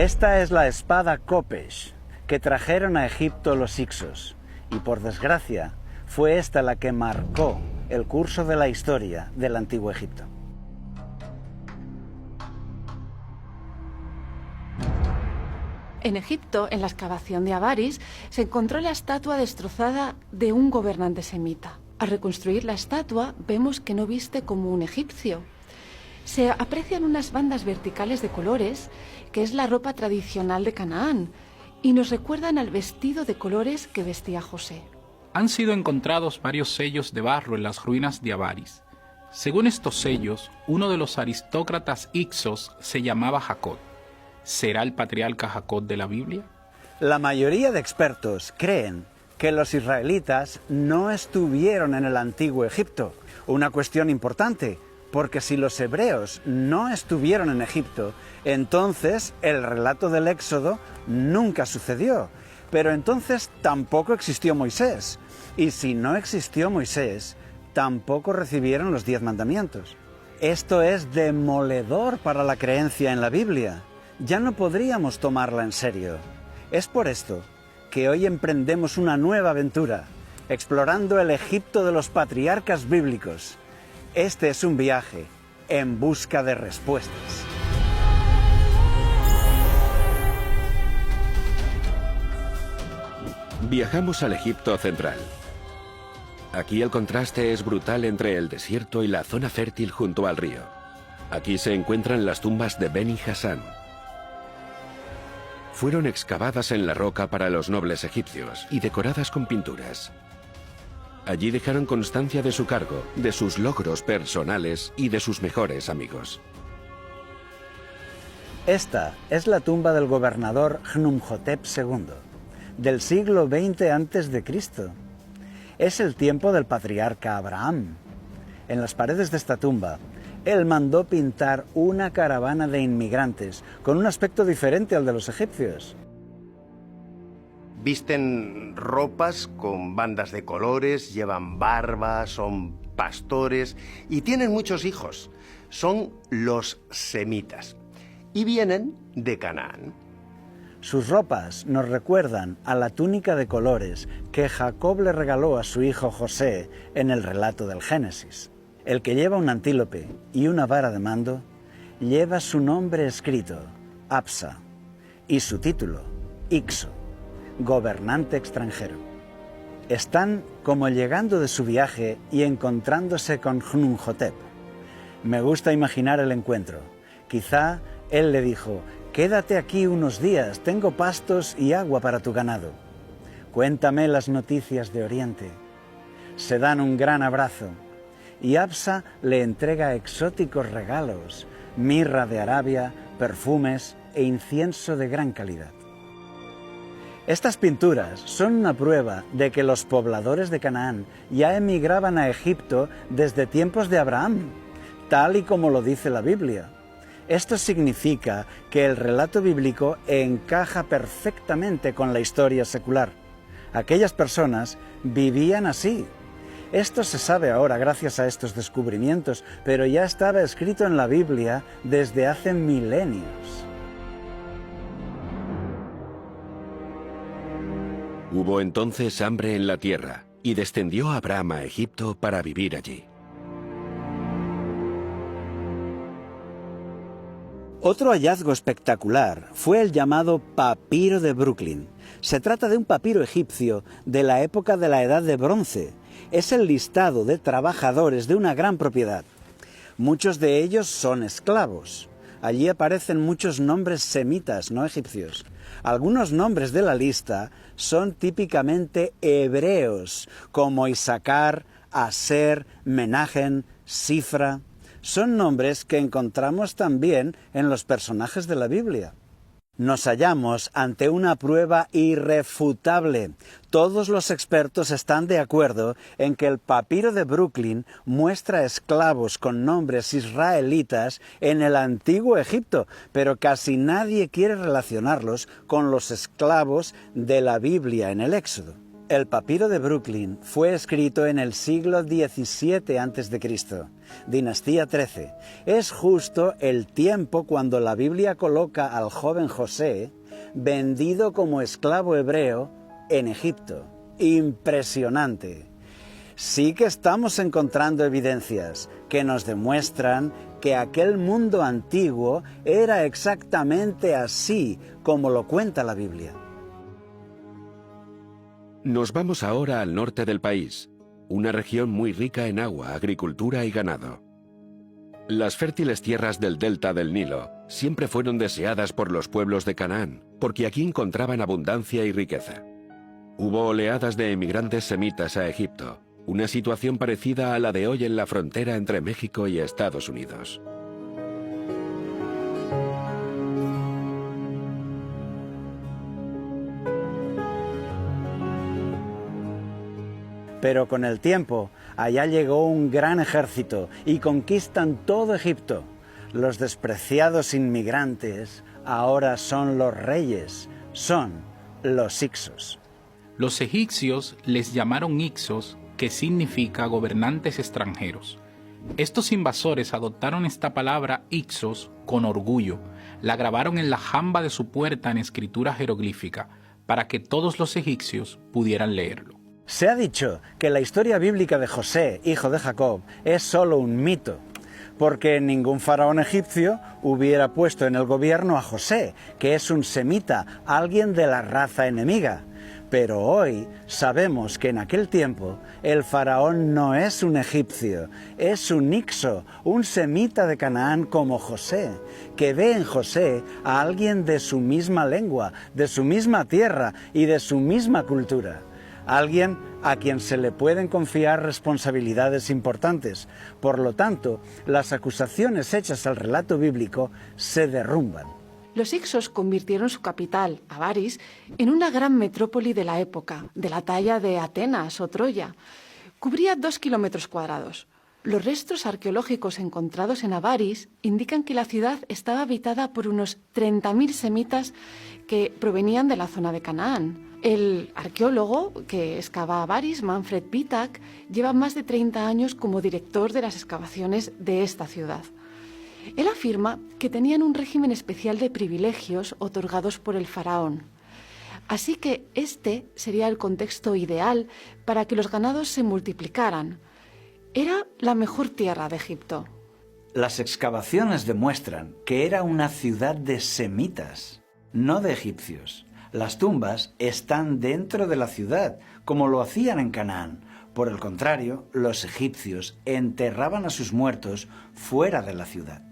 Esta es la espada Kopesh que trajeron a Egipto los hicsos, y por desgracia fue esta la que marcó el curso de la historia del Antiguo Egipto. En Egipto, en la excavación de Avaris, se encontró la estatua destrozada de un gobernante semita. Al reconstruir la estatua, vemos que no viste como un egipcio. Se aprecian unas bandas verticales de colores, que es la ropa tradicional de Canaán, y nos recuerdan al vestido de colores que vestía José. Han sido encontrados varios sellos de barro en las ruinas de Avaris. Según estos sellos, uno de los aristócratas hicsos se llamaba Jacob. ¿Será el patriarca Jacob de la Biblia? La mayoría de expertos creen que los israelitas no estuvieron en el Antiguo Egipto. Una cuestión importante, porque si los hebreos no estuvieron en Egipto, entonces el relato del Éxodo nunca sucedió. Pero entonces tampoco existió Moisés. Y si no existió Moisés, tampoco recibieron los 10 mandamientos. Esto es demoledor para la creencia en la Biblia. Ya no podríamos tomarla en serio. Es por esto que hoy emprendemos una nueva aventura, explorando el Egipto de los patriarcas bíblicos. Este es un viaje en busca de respuestas. Viajamos al Egipto central. Aquí el contraste es brutal entre el desierto y la zona fértil junto al río. Aquí se encuentran las tumbas de Beni Hasan. Fueron excavadas en la roca para los nobles egipcios y decoradas con pinturas. Allí dejaron constancia de su cargo, de sus logros personales y de sus mejores amigos. Esta es la tumba del gobernador Khnumhotep II, del siglo XX a.C. Es el tiempo del patriarca Abraham. En las paredes de esta tumba, él mandó pintar una caravana de inmigrantes con un aspecto diferente al de los egipcios. Visten ropas con bandas de colores, llevan barba, son pastores y tienen muchos hijos. Son los semitas y vienen de Canaán. Sus ropas nos recuerdan a la túnica de colores que Jacob le regaló a su hijo José en el relato del Génesis. El que lleva un antílope y una vara de mando lleva su nombre escrito, Apsa, y su título, Ixo, gobernante extranjero. Están como llegando de su viaje y encontrándose con Khnumhotep. Me gusta imaginar el encuentro. Quizá él le dijo: «Quédate aquí unos días, tengo pastos y agua para tu ganado. Cuéntame las noticias de Oriente». Se dan un gran abrazo y Apsa le entrega exóticos regalos, mirra de Arabia, perfumes e incienso de gran calidad. Estas pinturas son una prueba de que los pobladores de Canaán ya emigraban a Egipto desde tiempos de Abraham, tal y como lo dice la Biblia. Esto significa que el relato bíblico encaja perfectamente con la historia secular. Aquellas personas vivían así. Esto se sabe ahora gracias a estos descubrimientos, pero ya estaba escrito en la Biblia desde hace milenios. Hubo entonces hambre en la tierra, y descendió Abraham a Egipto para vivir allí. Otro hallazgo espectacular fue el llamado papiro de Brooklyn. Se trata de un papiro egipcio de la época de la Edad de Bronce. Es el listado de trabajadores de una gran propiedad. Muchos de ellos son esclavos. Allí aparecen muchos nombres semitas, no egipcios. Algunos nombres de la lista son típicamente hebreos, como Isacar, Aser, Menahem, Sifra. Son nombres que encontramos también en los personajes de la Biblia. Nos hallamos ante una prueba irrefutable. Todos los expertos están de acuerdo en que el papiro de Brooklyn muestra esclavos con nombres israelitas en el antiguo Egipto, pero casi nadie quiere relacionarlos con los esclavos de la Biblia en el Éxodo. El papiro de Brooklyn fue escrito en el siglo XVII a.C. dinastía 13. Es justo el tiempo cuando la Biblia coloca al joven José vendido como esclavo hebreo en Egipto. Impresionante. Sí que estamos encontrando evidencias que nos demuestran que aquel mundo antiguo era exactamente así como lo cuenta la Biblia. Nos vamos ahora al norte del país, una región muy rica en agua, agricultura y ganado. Las fértiles tierras del delta del Nilo siempre fueron deseadas por los pueblos de Canaán, porque aquí encontraban abundancia y riqueza. Hubo oleadas de emigrantes semitas a Egipto, una situación parecida a la de hoy en la frontera entre México y Estados Unidos. Pero con el tiempo, allá llegó un gran ejército y conquistan todo Egipto. Los despreciados inmigrantes ahora son los reyes, son los Hicsos. Los egipcios les llamaron Hicsos, que significa gobernantes extranjeros. Estos invasores adoptaron esta palabra Hicsos con orgullo, la grabaron en la jamba de su puerta en escritura jeroglífica, para que todos los egipcios pudieran leerlo. Se ha dicho que la historia bíblica de José, hijo de Jacob, es solo un mito, porque ningún faraón egipcio hubiera puesto en el gobierno a José, que es un semita, alguien de la raza enemiga. Pero hoy sabemos que en aquel tiempo el faraón no es un egipcio, es un hicso, un semita de Canaán como José, que ve en José a alguien de su misma lengua, de su misma tierra y de su misma cultura. Alguien a quien se le pueden confiar responsabilidades importantes. Por lo tanto, las acusaciones hechas al relato bíblico se derrumban. Los Hicsos convirtieron su capital, Avaris, en una gran metrópoli de la época, de la talla de Atenas o Troya. Cubría 2 kilómetros cuadrados. Los restos arqueológicos encontrados en Avaris indican que la ciudad estaba habitada por unos 30.000 semitas que provenían de la zona de Canaán. El arqueólogo que excava Avaris, Manfred Pitak, lleva más de 30 años como director de las excavaciones de esta ciudad. Él afirma que tenían un régimen especial de privilegios otorgados por el faraón. Así que este sería el contexto ideal para que los ganados se multiplicaran. Era la mejor tierra de Egipto. Las excavaciones demuestran que era una ciudad de semitas, no de egipcios. Las tumbas están dentro de la ciudad, como lo hacían en Canaán. Por el contrario, los egipcios enterraban a sus muertos fuera de la ciudad.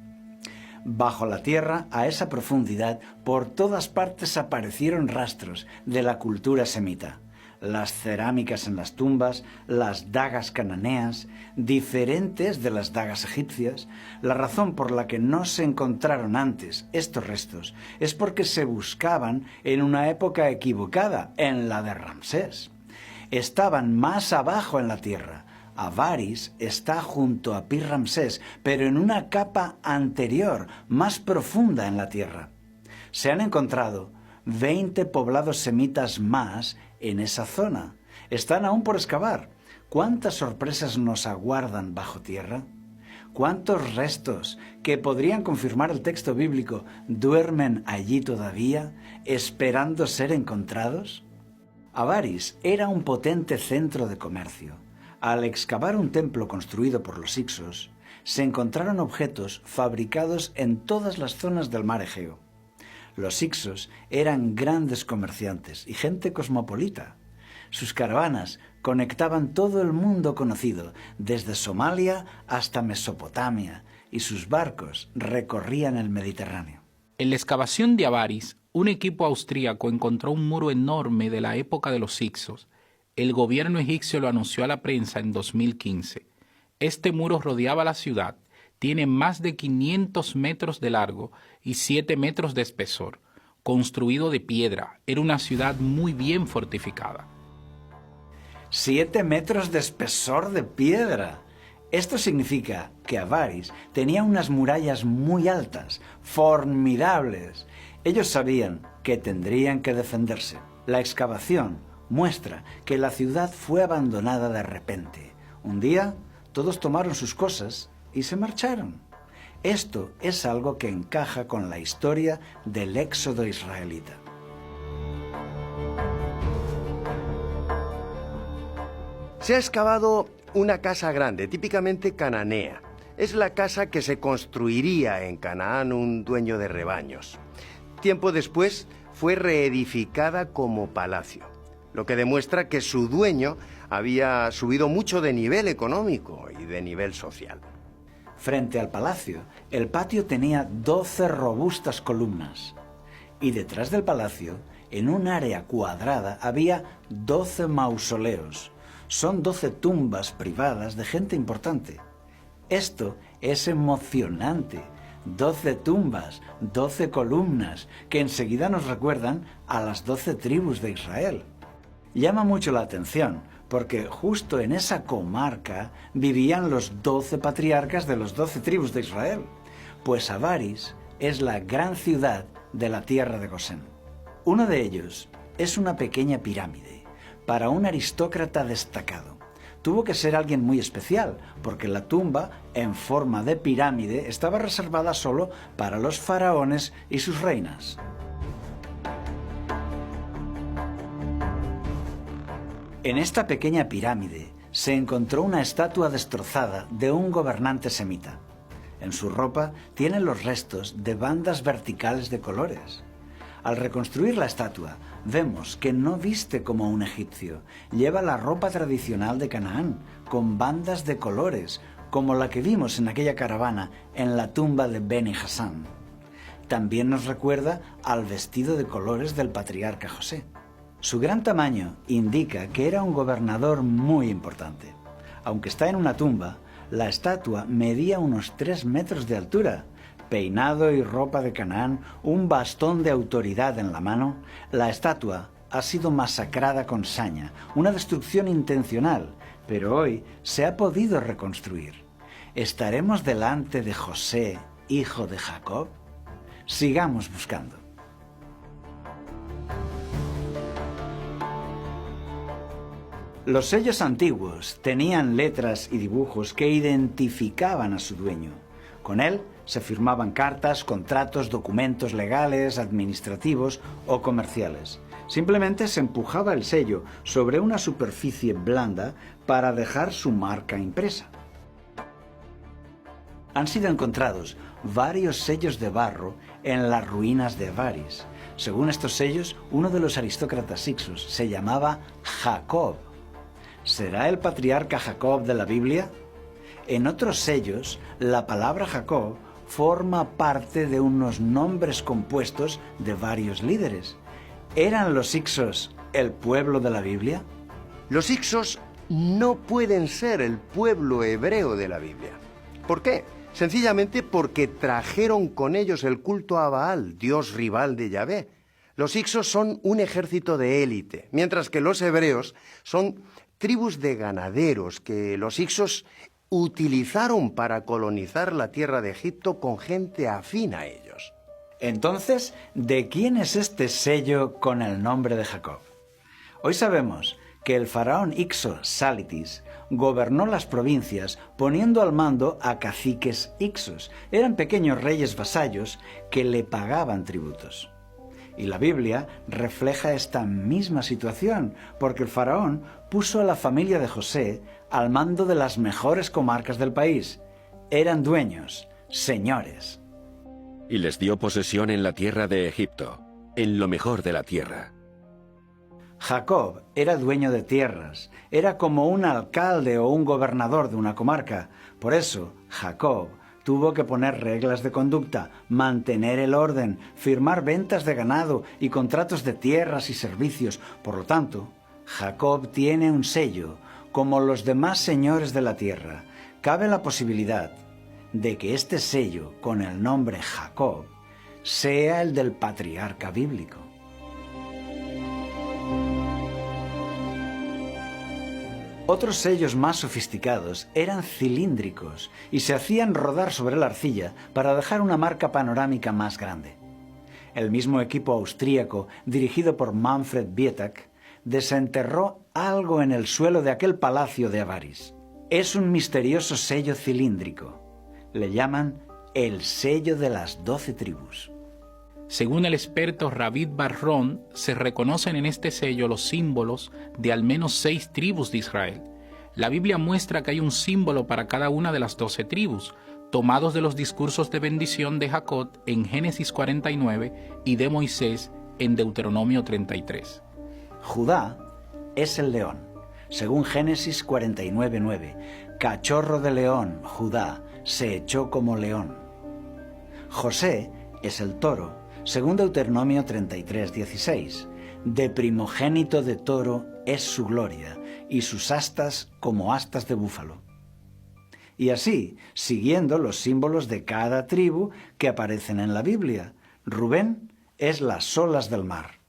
Bajo la tierra, a esa profundidad, por todas partes aparecieron rastros de la cultura semita. Las cerámicas en las tumbas, las dagas cananeas, diferentes de las dagas egipcias. La razón por la que no se encontraron antes estos restos es porque se buscaban en una época equivocada, en la de Ramsés. Estaban más abajo en la tierra. Avaris está junto a Pi-Ramsés, pero en una capa anterior, más profunda en la tierra. Se han encontrado 20 poblados semitas más en esa zona. Están aún por excavar. ¿Cuántas sorpresas nos aguardan bajo tierra? ¿Cuántos restos que podrían confirmar el texto bíblico duermen allí todavía, esperando ser encontrados? Avaris era un potente centro de comercio. Al excavar un templo construido por los Hicsos, se encontraron objetos fabricados en todas las zonas del mar Egeo. Los Hicsos eran grandes comerciantes y gente cosmopolita. Sus caravanas conectaban todo el mundo conocido, desde Somalia hasta Mesopotamia, y sus barcos recorrían el Mediterráneo. En la excavación de Avaris, un equipo austríaco encontró un muro enorme de la época de los Hicsos. El gobierno egipcio lo anunció a la prensa en 2015. Este muro rodeaba la ciudad, tiene más de 500 metros de largo y 7 metros de espesor. Construido de piedra, era una ciudad muy bien fortificada. 7 metros de espesor de piedra. Esto significa que Avaris tenía unas murallas muy altas, formidables. Ellos sabían que tendrían que defenderse. La excavación muestra que la ciudad fue abandonada de repente. Un día, todos tomaron sus cosas y se marcharon. Esto es algo que encaja con la historia del éxodo israelita. Se ha excavado una casa grande, típicamente cananea. Es la casa que se construiría en Canaán un dueño de rebaños. Tiempo después fue reedificada como palacio, lo que demuestra que su dueño había subido mucho de nivel económico y de nivel social. Frente al palacio, el patio tenía 12 robustas columnas. Y detrás del palacio, en un área cuadrada, había 12 mausoleos. Son 12 tumbas privadas de gente importante. Esto es emocionante. 12 tumbas, 12 columnas, que enseguida nos recuerdan a las 12 tribus de Israel. Llama mucho la atención, porque justo en esa comarca vivían los 12 patriarcas de las 12 tribus de Israel, pues Avaris es la gran ciudad de la tierra de Gosén. Uno de ellos es una pequeña pirámide, para un aristócrata destacado. Tuvo que ser alguien muy especial, porque la tumba, en forma de pirámide, estaba reservada solo para los faraones y sus reinas. En esta pequeña pirámide se encontró una estatua destrozada de un gobernante semita. En su ropa tiene los restos de bandas verticales de colores. Al reconstruir la estatua, vemos que no viste como un egipcio. Lleva la ropa tradicional de Canaán, con bandas de colores, como la que vimos en aquella caravana en la tumba de Beni Hassán. También nos recuerda al vestido de colores del patriarca José. Su gran tamaño indica que era un gobernador muy importante. Aunque está en una tumba, la estatua medía unos 3 metros de altura. Peinado y ropa de Canaán, un bastón de autoridad en la mano, la estatua ha sido masacrada con saña, una destrucción intencional, pero hoy se ha podido reconstruir. ¿Estaremos delante de José, hijo de Jacob? Sigamos buscando. Los sellos antiguos tenían letras y dibujos que identificaban a su dueño. Con él se firmaban cartas, contratos, documentos legales, administrativos o comerciales. Simplemente se empujaba el sello sobre una superficie blanda para dejar su marca impresa. Han sido encontrados varios sellos de barro en las ruinas de Avaris. Según estos sellos, uno de los aristócratas hicsos se llamaba Jacob. ¿Será el patriarca Jacob de la Biblia? En otros sellos, la palabra Jacob forma parte de unos nombres compuestos de varios líderes. ¿Eran los hicsos el pueblo de la Biblia? Los hicsos no pueden ser el pueblo hebreo de la Biblia. ¿Por qué? Sencillamente porque trajeron con ellos el culto a Baal, dios rival de Yahvé. Los hicsos son un ejército de élite, mientras que los hebreos son tribus de ganaderos que los hicsos utilizaron para colonizar la tierra de Egipto con gente afín a ellos. Entonces, ¿de quién es este sello con el nombre de Jacob? Hoy sabemos que el faraón hicso Sálitis gobernó las provincias poniendo al mando a caciques hicsos. Eran pequeños reyes vasallos que le pagaban tributos. Y la Biblia refleja esta misma situación, porque el faraón puso a la familia de José al mando de las mejores comarcas del país. Eran dueños, señores. Y les dio posesión en la tierra de Egipto, en lo mejor de la tierra. Jacob era dueño de tierras, era como un alcalde o un gobernador de una comarca. Por eso, Jacob tuvo que poner reglas de conducta, mantener el orden, firmar ventas de ganado y contratos de tierras y servicios. Por lo tanto, Jacob tiene un sello, como los demás señores de la tierra. Cabe la posibilidad de que este sello, con el nombre Jacob, sea el del patriarca bíblico. Otros sellos más sofisticados eran cilíndricos y se hacían rodar sobre la arcilla para dejar una marca panorámica más grande. El mismo equipo austríaco, dirigido por Manfred Bietak, desenterró algo en el suelo de aquel palacio de Avaris. Es un misterioso sello cilíndrico. Le llaman el sello de las 12 tribus. Según el experto Ravid Barron, se reconocen en este sello los símbolos de al menos 6 tribus de Israel. La Biblia muestra que hay un símbolo para cada una de las 12 tribus, tomados de los discursos de bendición de Jacob en Génesis 49 y de Moisés en Deuteronomio 33. Judá es el león, según Génesis 49:9. Cachorro de león, Judá, se echó como león. José es el toro, según Deuteronomio 33:16. De primogénito de toro es su gloria, y sus astas como astas de búfalo. Y así, siguiendo los símbolos de cada tribu que aparecen en la Biblia. Rubén es las olas del mar.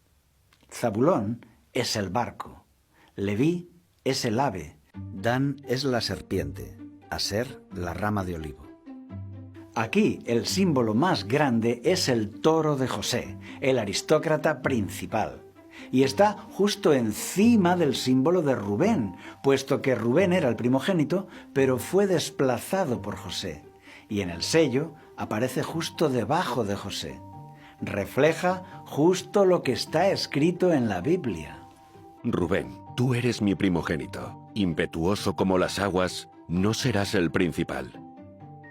Zabulón es el barco. Leví es el ave. Dan es la serpiente. Aser, la rama de olivo. Aquí el símbolo más grande es el toro de José, el aristócrata principal. Y está justo encima del símbolo de Rubén, puesto que Rubén era el primogénito, pero fue desplazado por José. Y en el sello aparece justo debajo de José. Refleja justo lo que está escrito en la Biblia. Rubén, tú eres mi primogénito. Impetuoso como las aguas, no serás el principal.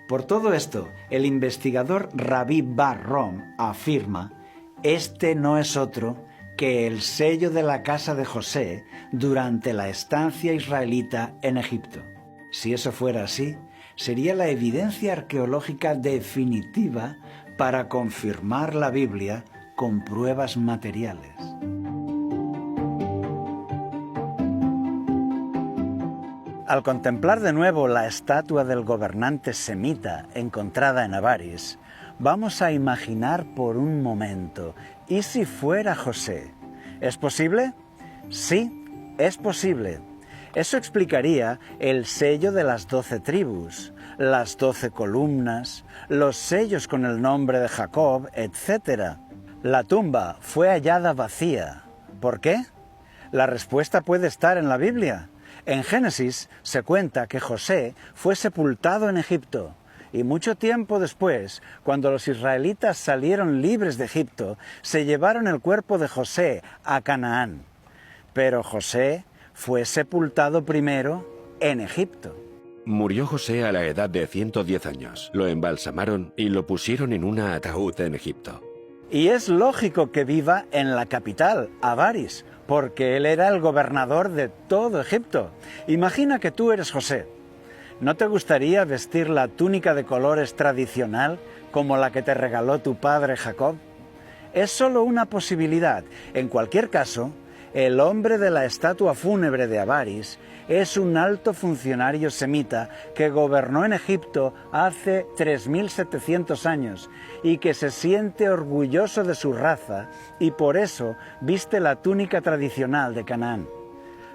Por todo esto, el investigador Ravid Barron afirma: este no es otro que el sello de la casa de José durante la estancia israelita en Egipto. Si eso fuera así, sería la evidencia arqueológica definitiva para confirmar la Biblia con pruebas materiales. Al contemplar de nuevo la estatua del gobernante semita encontrada en Avaris, vamos a imaginar por un momento: ¿y si fuera José? ¿Es posible? Sí, es posible. Eso explicaría el sello de las 12 tribus, las 12 columnas, los sellos con el nombre de Jacob, etc. La tumba fue hallada vacía. ¿Por qué? La respuesta puede estar en la Biblia. En Génesis se cuenta que José fue sepultado en Egipto. Y mucho tiempo después, cuando los israelitas salieron libres de Egipto, se llevaron el cuerpo de José a Canaán. Pero José fue sepultado primero en Egipto. Murió José a la edad de 110 años. Lo embalsamaron y lo pusieron en un ataúd en Egipto. Y es lógico que viva en la capital, Avaris, porque él era el gobernador de todo Egipto. Imagina que tú eres José. ¿No te gustaría vestir la túnica de colores tradicional como la que te regaló tu padre Jacob? Es solo una posibilidad. En cualquier caso, el hombre de la estatua fúnebre de Avaris es un alto funcionario semita que gobernó en Egipto hace 3700 años y que se siente orgulloso de su raza y por eso viste la túnica tradicional de Canaán.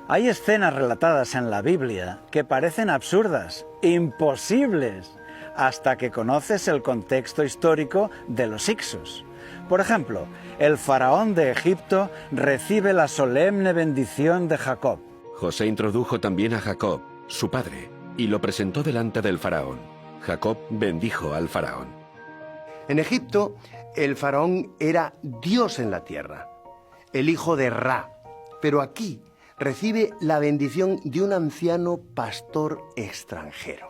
Hay escenas relatadas en la Biblia que parecen absurdas, imposibles, hasta que conoces el contexto histórico de los Hicsos. Por ejemplo, el faraón de Egipto recibe la solemne bendición de Jacob. José introdujo también a Jacob, su padre, y lo presentó delante del faraón. Jacob bendijo al faraón. En Egipto, el faraón era Dios en la tierra, el hijo de Ra, pero aquí recibe la bendición de un anciano pastor extranjero.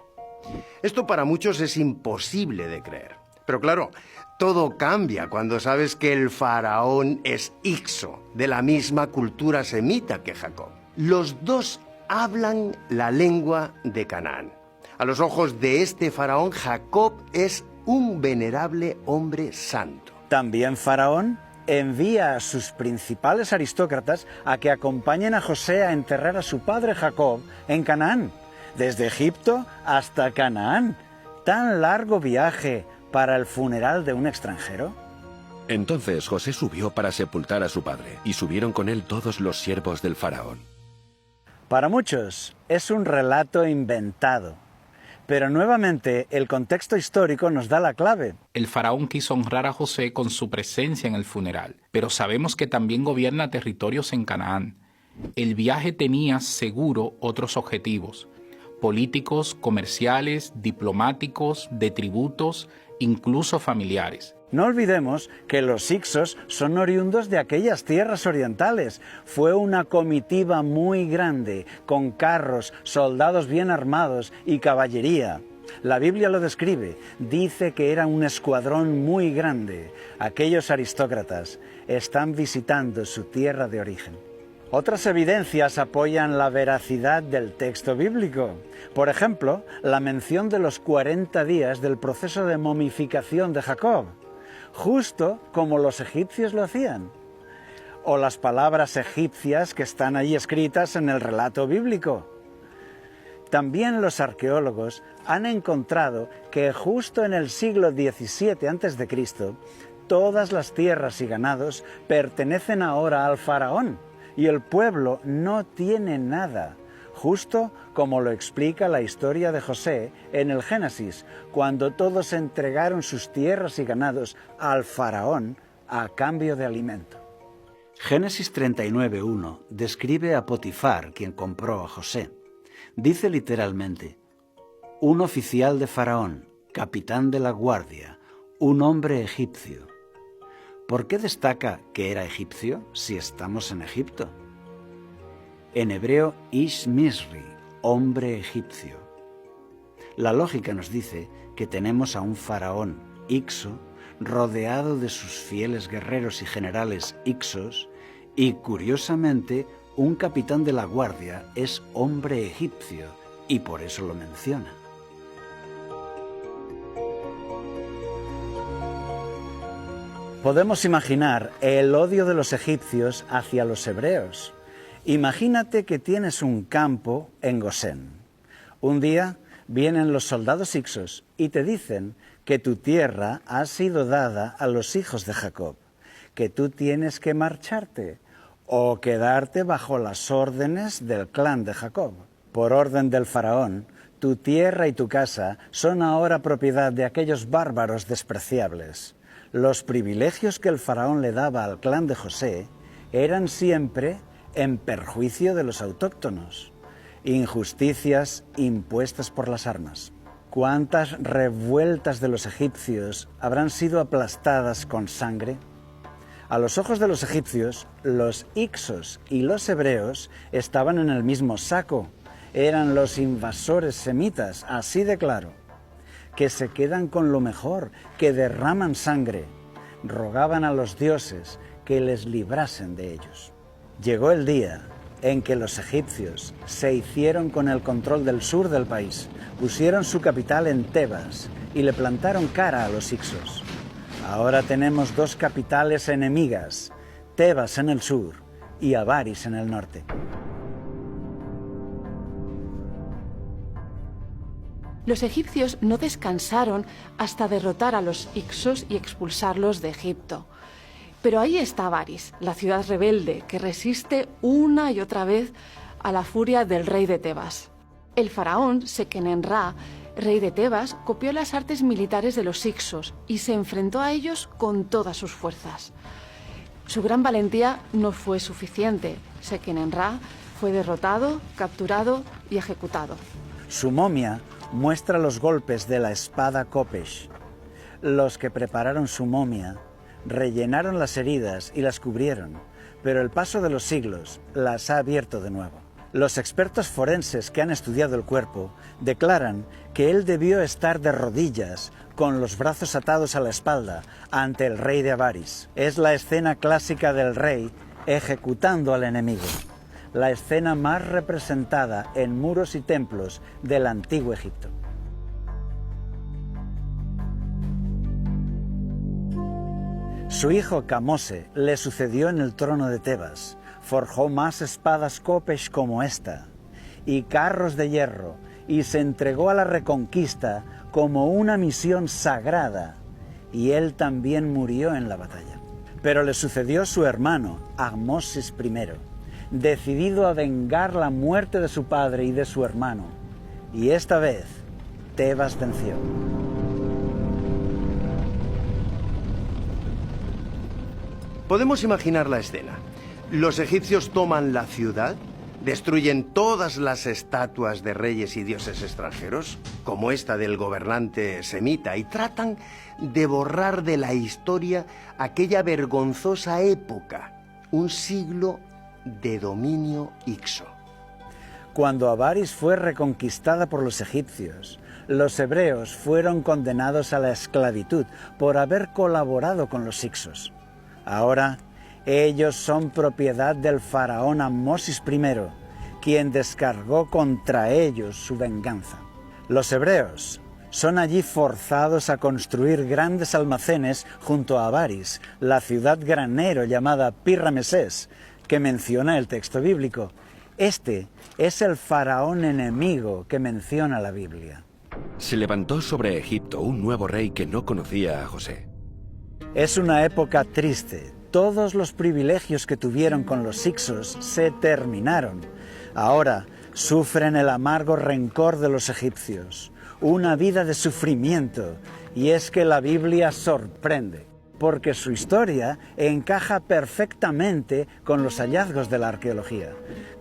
Esto para muchos es imposible de creer. Pero claro, todo cambia cuando sabes que el faraón es Hicso, de la misma cultura semita que Jacob. Los dos hablan la lengua de Canaán. A los ojos de este faraón, Jacob es un venerable hombre santo. También Faraón envía a sus principales aristócratas a que acompañen a José a enterrar a su padre Jacob en Canaán, desde Egipto hasta Canaán. ¿Tan largo viaje para el funeral de un extranjero? Entonces José subió para sepultar a su padre, y subieron con él todos los siervos del faraón. Para muchos es un relato inventado, pero nuevamente el contexto histórico nos da la clave. El faraón quiso honrar a José con su presencia en el funeral, pero sabemos que también gobierna territorios en Canaán. El viaje tenía seguro otros objetivos. políticos, comerciales, diplomáticos, de tributos, incluso familiares. No olvidemos que los hicsos son oriundos de aquellas tierras orientales. Fue una comitiva muy grande, con carros, soldados bien armados y caballería. La Biblia lo describe, dice que era un escuadrón muy grande. Aquellos aristócratas están visitando su tierra de origen. Otras evidencias apoyan la veracidad del texto bíblico. Por ejemplo, la mención de los 40 días del proceso de momificación de Jacob, justo como los egipcios lo hacían. O las palabras egipcias que están allí escritas en el relato bíblico. También los arqueólogos han encontrado que justo en el siglo XVII a.C., todas las tierras y ganados pertenecen ahora al faraón y el pueblo no tiene nada, justo como lo explica la historia de José en el Génesis, cuando todos entregaron sus tierras y ganados al faraón a cambio de alimento. Génesis 39:1 describe a Potifar, quien compró a José. Dice literalmente: un oficial de Faraón, capitán de la guardia, un hombre egipcio. ¿Por qué destaca que era egipcio si estamos en Egipto? En hebreo, Ish Misri, hombre egipcio. La lógica nos dice que tenemos a un faraón hicso rodeado de sus fieles guerreros y generales hicsos y, curiosamente, un capitán de la guardia es hombre egipcio y por eso lo menciona. Podemos imaginar el odio de los egipcios hacia los hebreos. Imagínate que tienes un campo en Gosén. Un día vienen los soldados hicsos y te dicen que tu tierra ha sido dada a los hijos de Jacob, que tú tienes que marcharte o quedarte bajo las órdenes del clan de Jacob. Por orden del faraón, tu tierra y tu casa son ahora propiedad de aquellos bárbaros despreciables. Los privilegios que el faraón le daba al clan de José eran siempre en perjuicio de los autóctonos. Injusticias impuestas por las armas. ¿Cuántas revueltas de los egipcios habrán sido aplastadas con sangre? A los ojos de los egipcios, los hicsos y los hebreos estaban en el mismo saco. Eran los invasores semitas, así de claro, que se quedan con lo mejor, que derraman sangre. Rogaban a los dioses que les librasen de ellos. Llegó el día en que los egipcios se hicieron con el control del sur del país, pusieron su capital en Tebas y le plantaron cara a los hicsos. Ahora tenemos dos capitales enemigas, Tebas en el sur y Avaris en el norte. Los egipcios no descansaron hasta derrotar a los hicsos y expulsarlos de Egipto. Pero ahí está Avaris, la ciudad rebelde que resiste una y otra vez a la furia del rey de Tebas. El faraón Seqenenra, rey de Tebas, copió las artes militares de los hicsos y se enfrentó a ellos con todas sus fuerzas. Su gran valentía no fue suficiente. Seqenenra fue derrotado, capturado y ejecutado. Su momia muestra los golpes de la espada Kopesh. Los que prepararon su momia rellenaron las heridas y las cubrieron, pero el paso de los siglos las ha abierto de nuevo. Los expertos forenses que han estudiado el cuerpo declaran que él debió estar de rodillas, con los brazos atados a la espalda, ante el rey de Avaris. Es la escena clásica del rey ejecutando al enemigo, la escena más representada en muros y templos del antiguo Egipto. Su hijo Kamose le sucedió en el trono de Tebas. Forjó más espadas Kopesh como esta, y carros de hierro, y se entregó a la reconquista como una misión sagrada, y él también murió en la batalla. Pero le sucedió su hermano, Ahmosis I, decidido a vengar la muerte de su padre y de su hermano, y esta vez Tebas venció. Podemos imaginar la escena. Los egipcios toman la ciudad, Destruyen todas las estatuas de reyes y dioses extranjeros, como esta del gobernante semita, y tratan de borrar de la historia aquella vergonzosa época, un siglo de dominio hicso. Cuando Avaris fue reconquistada por los egipcios, los hebreos fueron condenados a la esclavitud por haber colaborado con los hicsos. Ahora, ellos son propiedad del faraón Amosis I, quien descargó contra ellos su venganza. Los hebreos son allí forzados a construir grandes almacenes junto a Avaris, la ciudad granero llamada Pi-Ramesés, que menciona el texto bíblico. Este es el faraón enemigo que menciona la Biblia. Se levantó sobre Egipto un nuevo rey que no conocía a José. Es una época triste. Todos los privilegios que tuvieron con los hicsos se terminaron. Ahora sufren el amargo rencor de los egipcios, una vida de sufrimiento, y es que la Biblia sorprende, porque su historia encaja perfectamente con los hallazgos de la arqueología.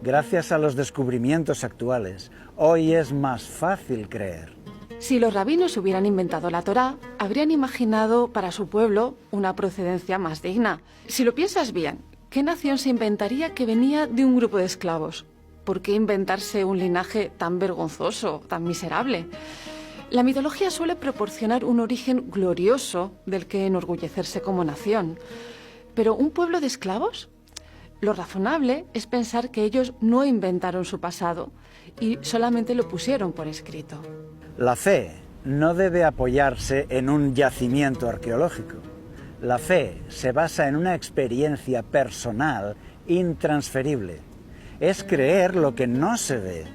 Gracias a los descubrimientos actuales, hoy es más fácil creer. Si los rabinos hubieran inventado la Torá, habrían imaginado para su pueblo una procedencia más digna. Si lo piensas bien, ¿qué nación se inventaría que venía de un grupo de esclavos? ¿Por qué inventarse un linaje tan vergonzoso, tan miserable? La mitología suele proporcionar un origen glorioso del que enorgullecerse como nación. ¿Pero un pueblo de esclavos? Lo razonable es pensar que ellos no inventaron su pasado y solamente lo pusieron por escrito. La fe no debe apoyarse en un yacimiento arqueológico. La fe se basa en una experiencia personal intransferible. Es creer lo que no se ve.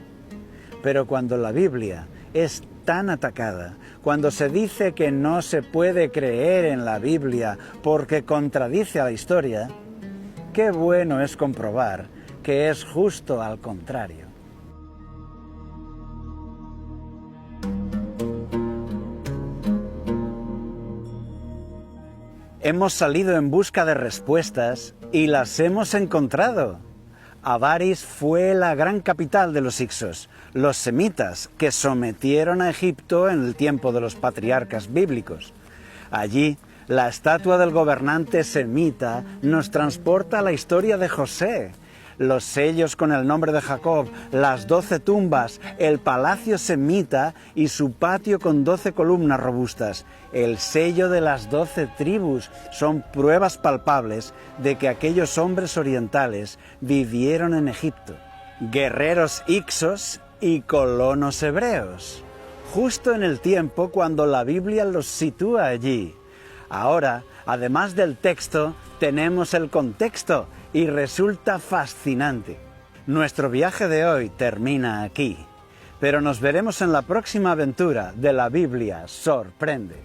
Pero cuando la Biblia es tan atacada, cuando se dice que no se puede creer en la Biblia porque contradice a la historia, qué bueno es comprobar que es justo al contrario. Hemos salido en busca de respuestas y las hemos encontrado. Avaris fue la gran capital de los hicsos, los semitas, que sometieron a Egipto en el tiempo de los patriarcas bíblicos. Allí, la estatua del gobernante semita nos transporta a la historia de José, los sellos con el nombre de Jacob, las 12 tumbas, el palacio semita y su patio con 12 columnas robustas. El sello de las 12 tribus son pruebas palpables de que aquellos hombres orientales vivieron en Egipto. Guerreros hicsos y colonos hebreos, justo en el tiempo cuando la Biblia los sitúa allí. Ahora, además del texto, tenemos el contexto y resulta fascinante. Nuestro viaje de hoy termina aquí, pero nos veremos en la próxima aventura de La Biblia Sorprende.